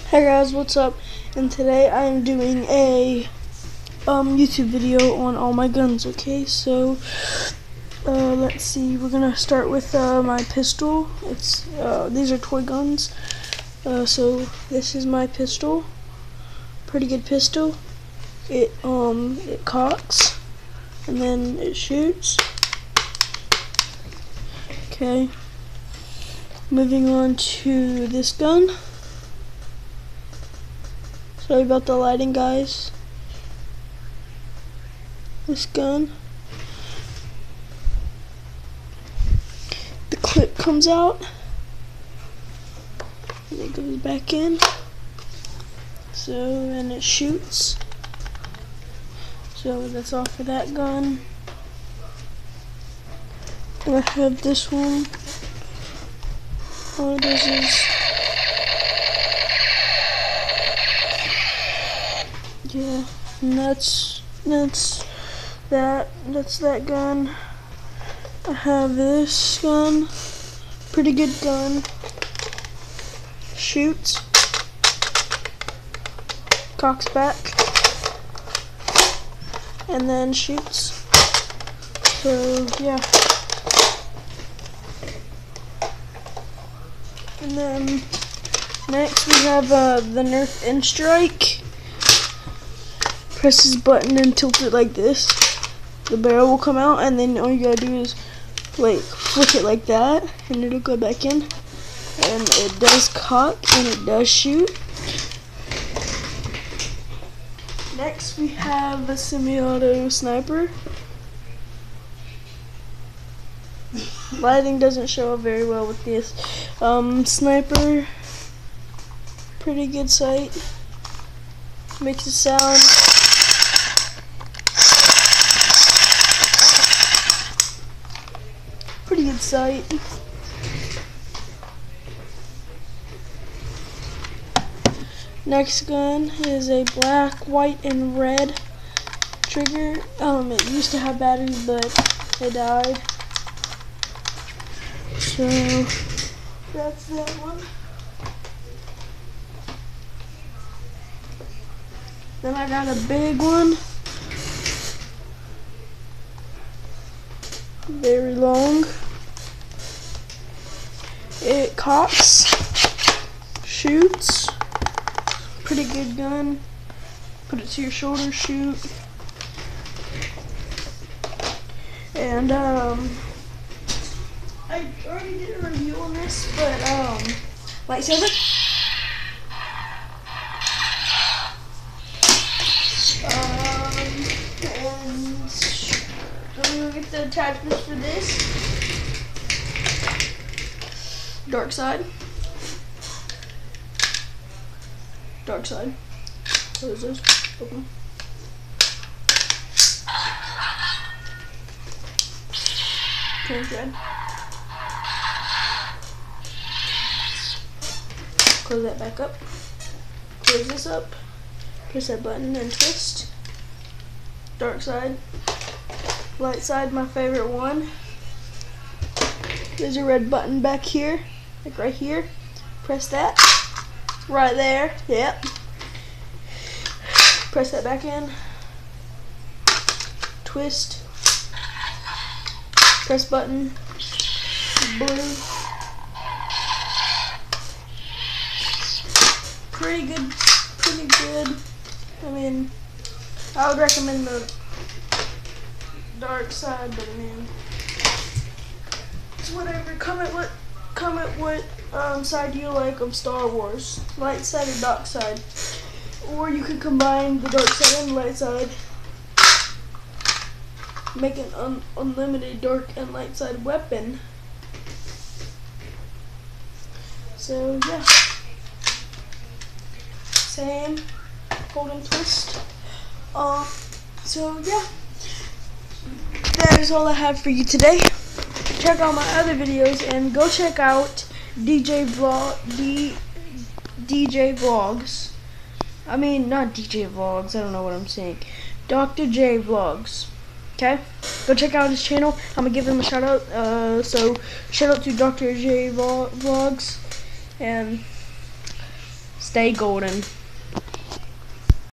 Hey guys, what's up? And today I am doing a YouTube video on all my guns. Okay, so let's see. We're gonna start with my pistol. It's these are toy guns. So this is my pistol. Pretty good pistol. It cocks and then it shoots. Okay. Moving on to this gun. Sorry about the lighting, guys. This gun. The clip comes out. And it goes back in. So, and it shoots. So that's all for that gun. And I have this one. Oh, this is... Yeah, and that's that gun. I have this gun, pretty good gun. Shoots, cocks back, and then shoots. So yeah. And then next we have the Nerf N-Strike. Press this button and tilt it like this. The barrel will come out, and then all you gotta do is like flick it like that, and it'll go back in. And it does cock and it does shoot. Next we have a semi-auto sniper. Lighting doesn't show up very well with this. Sniper, pretty good sight. Makes a sound. Pretty good sight. Next gun is a black, white, and red trigger. It used to have batteries, but they died. So that's that one. Then I got a big one. Very long. It cocks, shoots, pretty good gun. Put it to your shoulder, shoot. And I already did a review on this, but lightsaber. And so we will get the attachments for this. Dark side. Dark side. Close those. Open. Turn red. Close that back up. Close this up. Press that button and twist. Dark side. Light side, my favorite one. There's a red button back here, like right here. Press that. Right there. Yep. Press that back in. Twist. Press button. Blue. Pretty good. Pretty good. I mean, I would recommend the dark side, but I mean, it's whatever. Comment what side you like of Star Wars, light side or dark side, or you could combine the dark side and light side, make an unlimited dark and light side weapon. So yeah, same, hold and twist. So yeah, that is all I have for you today. Check out my other videos and go check out DJ Vlogs. I mean, not DJ Vlogs, I don't know what I'm saying. Dr. J Vlogs. Okay? Go check out his channel. I'm gonna give him a shout out. So shout out to Dr. J Vlogs and Stay golden.